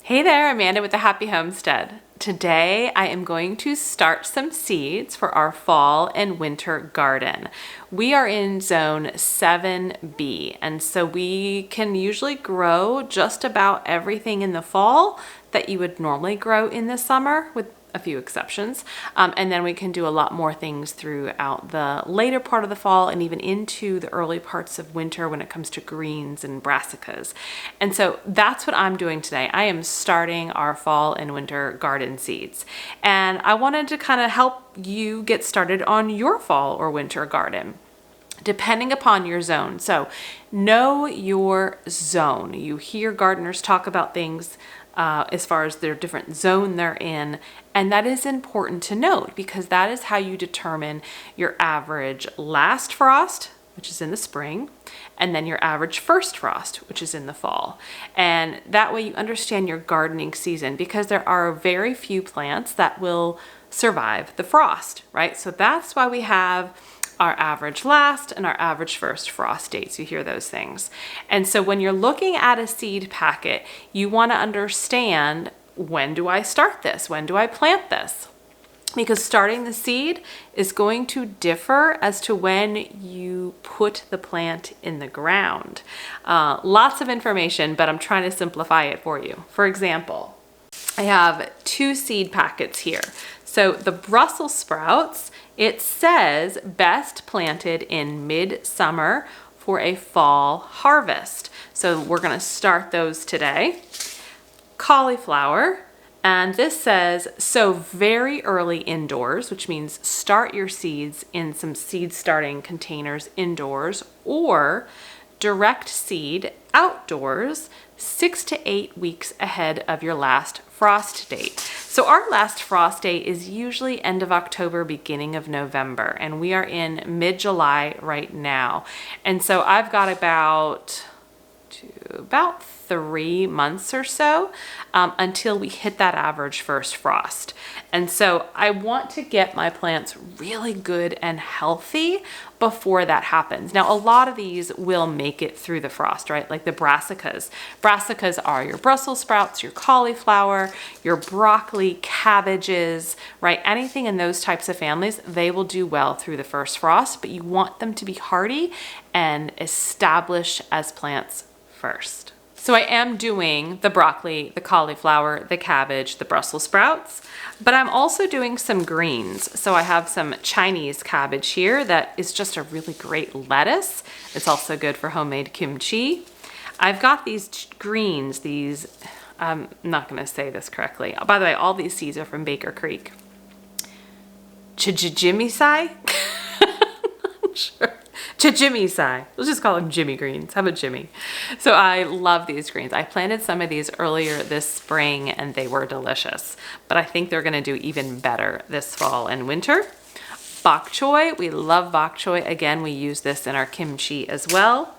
Hey there, Amanda with the Happy Homestead. Today I am going to start some seeds for our fall and winter garden. We are in zone 7B, and so we can usually grow just about everything in the fall that you would normally grow in the summer, with a few exceptions. And then we can do a lot more things throughout the later part of the fall and even into the early parts of winter when it comes to greens and brassicas. And so that's what I'm doing today. I am starting our fall and winter garden seeds. And I wanted to kind of help you get started on your fall or winter garden, depending upon your zone. So know your zone. You hear gardeners talk about things as far as their different zone they're in. And that is important to note because that is how you determine your average last frost, which is in the spring, and then your average first frost, which is in the fall. And that way you understand your gardening season, because there are very few plants that will survive the frost, right? So that's why we have our average last and our average first frost dates. You hear those things. And so when you're looking at a seed packet, you want to understand, when do I start this? When do I plant this? Because starting the seed is going to differ as to when you put the plant in the ground. Lots of information, but I'm trying to simplify it for you. For example, I have 2 seed packets here. So the Brussels sprouts, it says best planted in mid-summer for a fall harvest. So we're going to start those today. Cauliflower, and this says sow very early indoors, which means start your seeds in some seed starting containers indoors, or direct seed outdoors 6 to 8 weeks ahead of your last frost date. So our last frost date is usually end of October, beginning of November, and we are in mid-July right now. And so I've got about 3 months or so until we hit that average first frost. And so I want to get my plants really good and healthy before that happens. Now, a lot of these will make it through the frost, right? Like the brassicas. Brassicas are your Brussels sprouts, your cauliflower, your broccoli, cabbages, right? Anything in those types of families, they will do well through the first frost, but you want them to be hardy and established as plants first. So I am doing the broccoli, the cauliflower, the cabbage, the Brussels sprouts, but I'm also doing some greens. So I have some Chinese cabbage here that is just a really great lettuce. It's also good for homemade kimchi. I've got these greens, I'm not going to say this correctly. By the way, all these seeds are from Baker Creek. Chijimisai? I'm sure. Chijimisai. Let's just call them Jimmy greens. How about Jimmy? So I love these greens. I planted some of these earlier this spring and they were delicious, but I think they're going to do even better this fall and winter. Bok choy. We love bok choy. Again, we use this in our kimchi as well.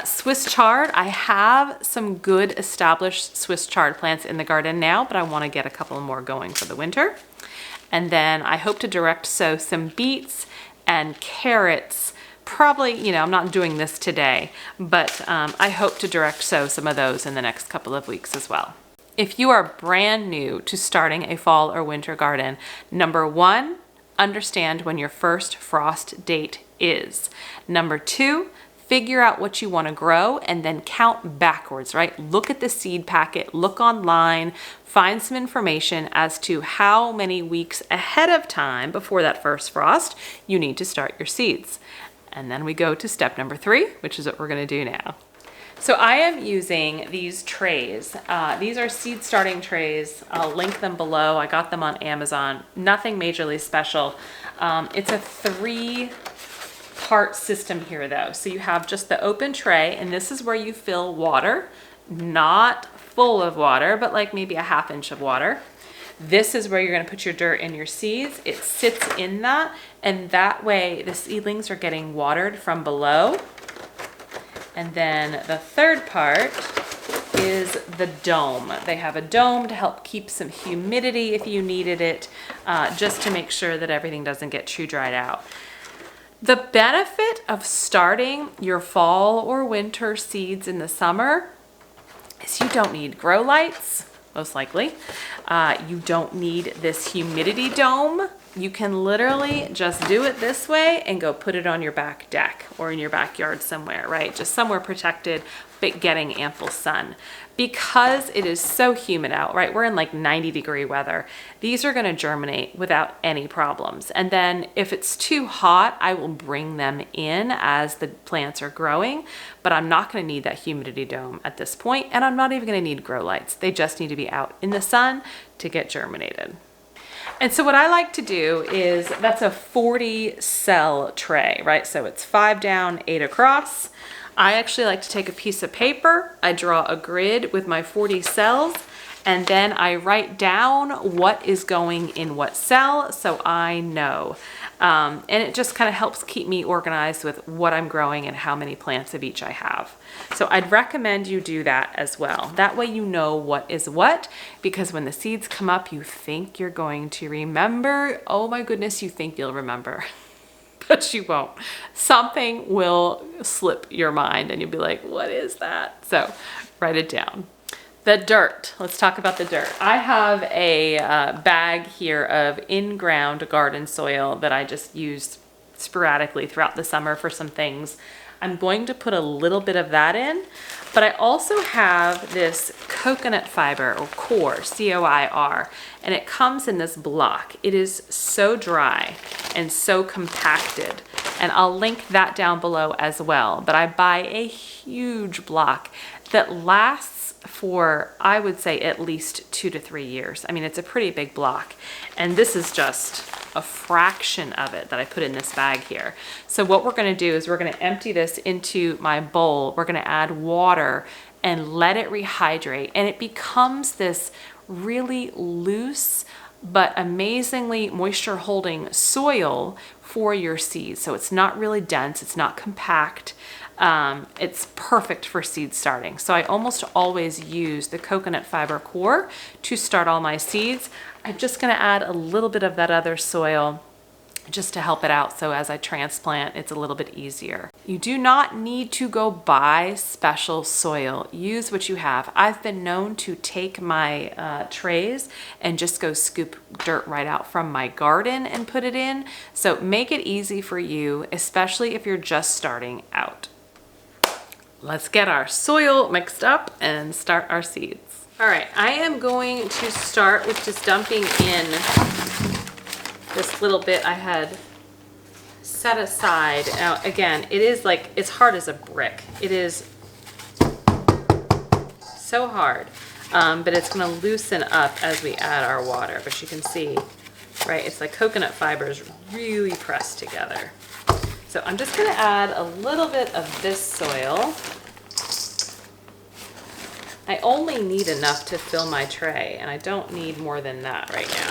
Swiss chard. I have some good established Swiss chard plants in the garden now, but I want to get a couple more going for the winter. And then I hope to direct sow some beets and carrots. Probably, I'm not doing this today, but I hope to direct sow some of those in the next couple of weeks as well. If you are brand new to starting a fall or winter garden, number 1, understand when your first frost date is. Number 2, figure out what you want to grow and then count backwards, right? Look at the seed packet, look online, find some information as to how many weeks ahead of time before that first frost you need to start your seeds. And then we go to step number 3, which is what we're going to do now. So I am using these trays. These are seed starting trays. I'll link them below. I got them on Amazon. Nothing majorly special. It's a 3-part system here though. So you have just the open tray, and this is where you fill water, not full of water, but like maybe a 1/2 inch of water. This is where you're going to put your dirt and your seeds. It sits in that, and that way the seedlings are getting watered from below. And then the 3rd part is the dome. They have a dome to help keep some humidity if you needed it, just to make sure that everything doesn't get too dried out. The benefit of starting your fall or winter seeds in the summer is you don't need grow lights, most likely. You don't need this humidity dome. You can literally just do it this way and go put it on your back deck or in your backyard somewhere, right? Just somewhere protected, but getting ample sun. Because it is so humid out, right? We're in like 90-degree weather. These are gonna germinate without any problems. And then if it's too hot, I will bring them in as the plants are growing, but I'm not gonna need that humidity dome at this point, and I'm not even gonna need grow lights. They just need to be out in the sun to get germinated. And so what I like to do is, that's a 40 cell tray, right? So it's 5 down, 8 across. I actually like to take a piece of paper, I draw a grid with my 40 cells, and then I write down what is going in what cell so I know. And it just kind of helps keep me organized with what I'm growing and how many plants of each I have. So I'd recommend you do that as well. That way you know what is what, because when the seeds come up, you think you're going to remember. Oh my goodness, you think you'll remember. But you won't. Something will slip your mind and you'll be like, what is that? So write it down. The dirt. Let's talk about the dirt. I have a bag here of in-ground garden soil that I just used sporadically throughout the summer for some things. I'm going to put a little bit of that in, but I also have this coconut fiber, or Coir, C-O-I-R, and it comes in this block. It is so dry and so compacted, and I'll link that down below as well. But I buy a huge block that lasts for, I would say, at least 2 to 3 years. I mean, it's a pretty big block, and this is just a fraction of it that I put in this bag here. So what we're gonna do is we're gonna empty this into my bowl. We're gonna add water and let it rehydrate, and it becomes this really loose but amazingly moisture holding soil for your seeds. So it's not really dense, it's not compact. It's perfect for seed starting. So I almost always use the coconut fiber Coir to start all my seeds. I'm just gonna add a little bit of that other soil just to help it out, so as I transplant, it's a little bit easier. You do not need to go buy special soil. Use what you have. I've been known to take my trays and just go scoop dirt right out from my garden and put it in. So make it easy for you, especially if you're just starting out. Let's get our soil mixed up and start our seeds. All right, I am going to start with just dumping in this little bit I had set aside. Now, again, it is like, it's hard as a brick. It is so hard, but it's gonna loosen up as we add our water. But you can see, right, it's like coconut fibers really pressed together. So I'm just gonna add a little bit of this soil. I only need enough to fill my tray, and I don't need more than that right now,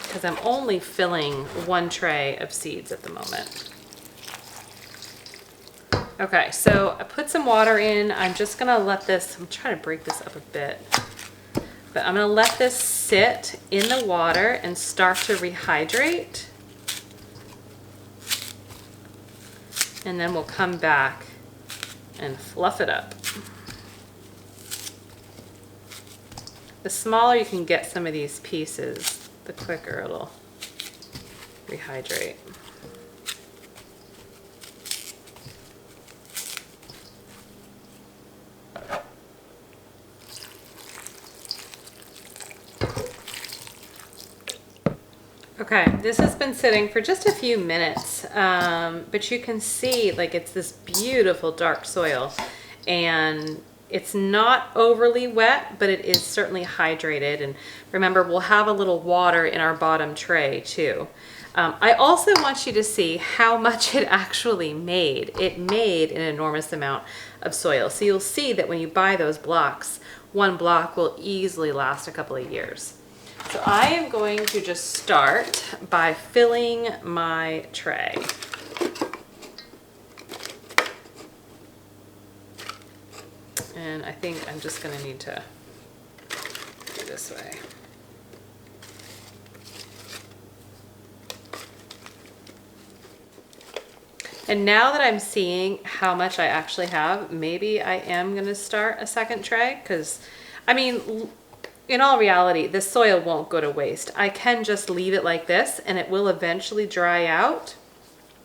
because I'm only filling one tray of seeds at the moment. Okay, so I put some water in. I'm just gonna let this, I'm trying to break this up a bit, but I'm gonna let this sit in the water and start to rehydrate. And then we'll come back and fluff it up. The smaller you can get some of these pieces, the quicker it'll rehydrate. Okay, this has been sitting for just a few minutes, but you can see like it's this beautiful dark soil, and it's not overly wet, but it is certainly hydrated. And remember, we'll have a little water in our bottom tray too. I also want you to see how much it actually made. It made an enormous amount of soil. So you'll see that when you buy those blocks, one block will easily last a couple of years. So I am going to just start by filling my tray. And I think I'm just going to need to do this way. And now that I'm seeing how much I actually have, maybe I am gonna start a second tray, because I mean, in all reality, this soil won't go to waste. I can just leave it like this and it will eventually dry out,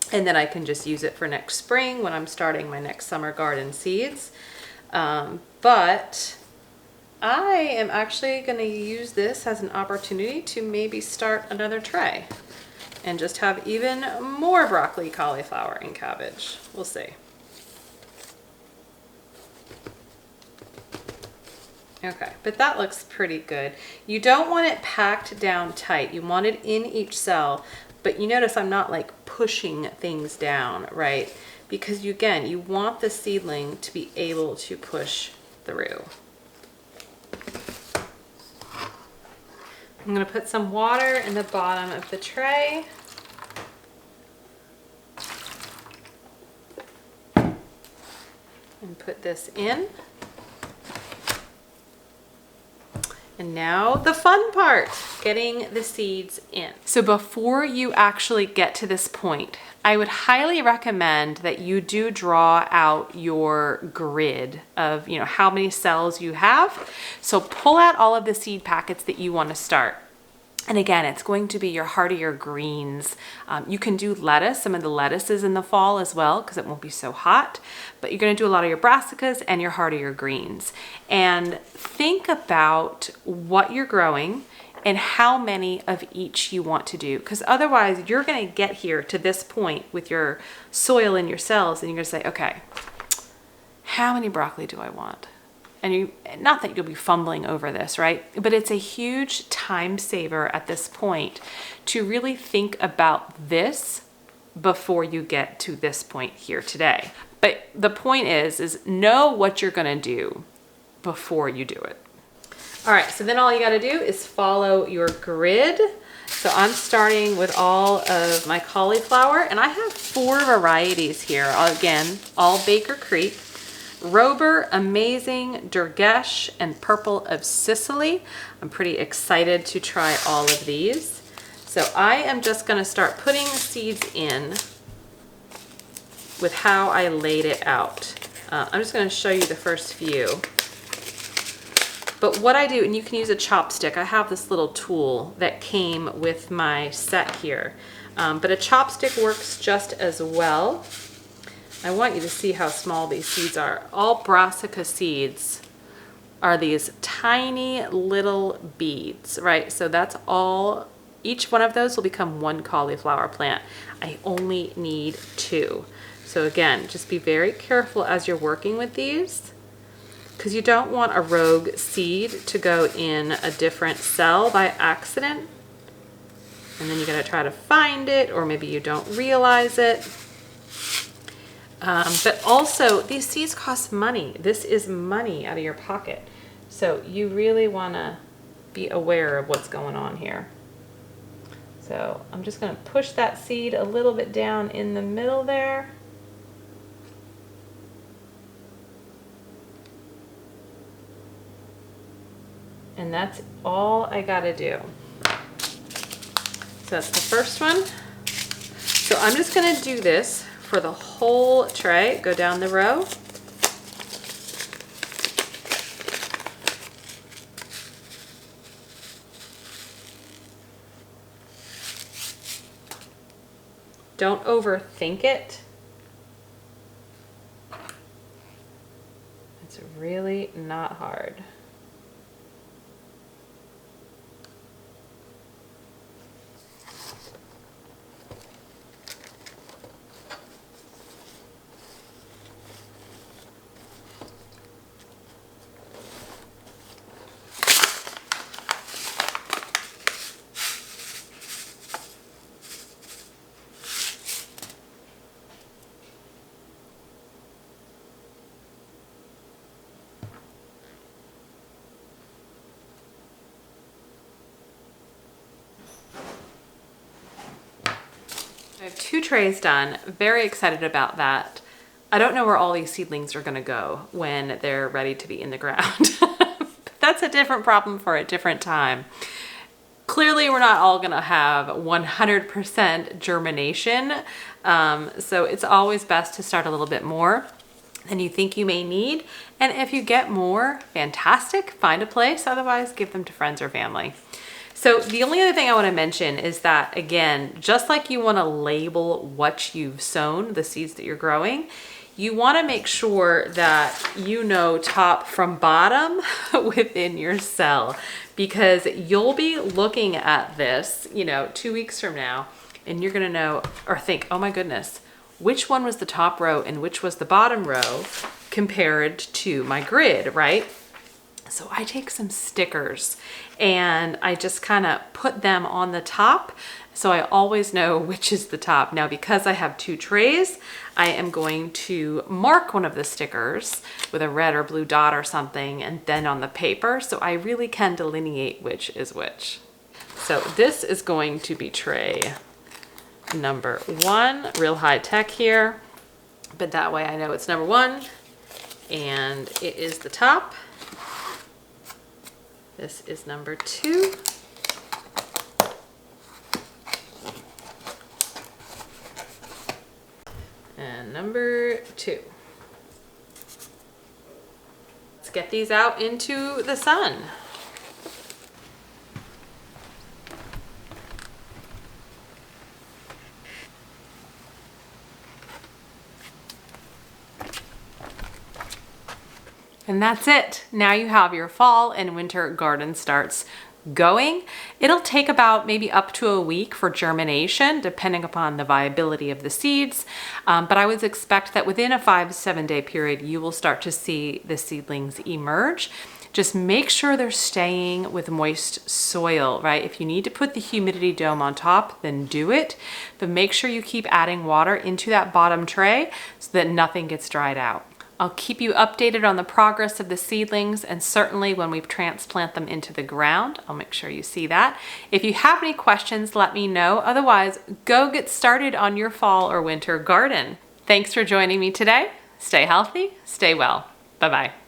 and then I can just use it for next spring when I'm starting my next summer garden seeds. But I am actually gonna use this as an opportunity to maybe start another tray and just have even more broccoli, cauliflower, and cabbage. We'll see. Okay, but that looks pretty good. You don't want it packed down tight. You want it in each cell, but you notice I'm not like pushing things down, right? Because again, you want the seedling to be able to push through. I'm gonna put some water in the bottom of the tray. And put this in. And now the fun part, getting the seeds in. So before you actually get to this point, I would highly recommend that you do draw out your grid of, you know, how many cells you have. So pull out all of the seed packets that you want to start. And again, it's going to be your hardier greens. You can do lettuce, some of the lettuces in the fall as well, because it won't be so hot. But you're going to do a lot of your brassicas and your hardier greens. And think about what you're growing and how many of each you want to do. Because otherwise, you're going to get here to this point with your soil and your cells, and you're going to say, okay, how many broccoli do I want? And you, not that you'll be fumbling over this, right? But it's a huge time saver at this point to really think about this before you get to this point here today. But the point is know what you're gonna do before you do it. All right, so then all you gotta do is follow your grid. So I'm starting with all of my cauliflower, and I have 4 varieties here. Again, all Baker Creek. Rober, Amazing, Durgesh, and Purple of Sicily. I'm pretty excited to try all of these. So I am just going to start putting seeds in with how I laid it out. I'm just going to show you the first few. But what I do, and you can use a chopstick. I have this little tool that came with my set here. But a chopstick works just as well. I want you to see how small these seeds are. All brassica seeds are these tiny little beads, right? So that's all, each one of those will become 1 cauliflower plant. I only need 2. So again, just be very careful as you're working with these, because you don't want a rogue seed to go in a different cell by accident. And then you gotta try to find it, or maybe you don't realize it. But also, these seeds cost money. This is money out of your pocket. So you really want to be aware of what's going on here. So I'm just going to push that seed a little bit down in the middle there. And that's all I got to do. So that's the first one. So I'm just going to do this for the whole tray. Go down the row. Don't overthink it. It's really not hard. I have 2 trays done. Very excited about that. I don't know where all these seedlings are gonna go when they're ready to be in the ground. But that's a different problem for a different time. Clearly, we're not all gonna have 100% germination. So it's always best to start a little bit more than you think you may need. And if you get more, fantastic, find a place. Otherwise, give them to friends or family. So the only other thing I want to mention is that, again, just like you want to label what you've sown, the seeds that you're growing, you want to make sure that you know top from bottom within your cell, because you'll be looking at this, 2 weeks from now, and you're going to know or think, oh my goodness, which one was the top row and which was the bottom row compared to my grid, right? So I take some stickers and I just kind of put them on the top so I always know which is the top. Now, because I have 2 trays, I am going to mark one of the stickers with a red or blue dot or something, and then on the paper, so I really can delineate which is which. So this is going to be tray number 1, real high tech here, but that way I know it's number 1 and it is the top. This is number 2. And number 2. Let's get these out into the sun. And that's it. Now you have your fall and winter garden starts going. It'll take about maybe up to a week for germination, depending upon the viability of the seeds. But I would expect that within a 5 to 7 day period, you will start to see the seedlings emerge. Just make sure they're staying with moist soil, right? If you need to put the humidity dome on top, then do it. But make sure you keep adding water into that bottom tray so that nothing gets dried out. I'll keep you updated on the progress of the seedlings, and certainly when we transplant them into the ground, I'll make sure you see that. If you have any questions, let me know. Otherwise, go get started on your fall or winter garden. Thanks for joining me today. Stay healthy, stay well. Bye-bye.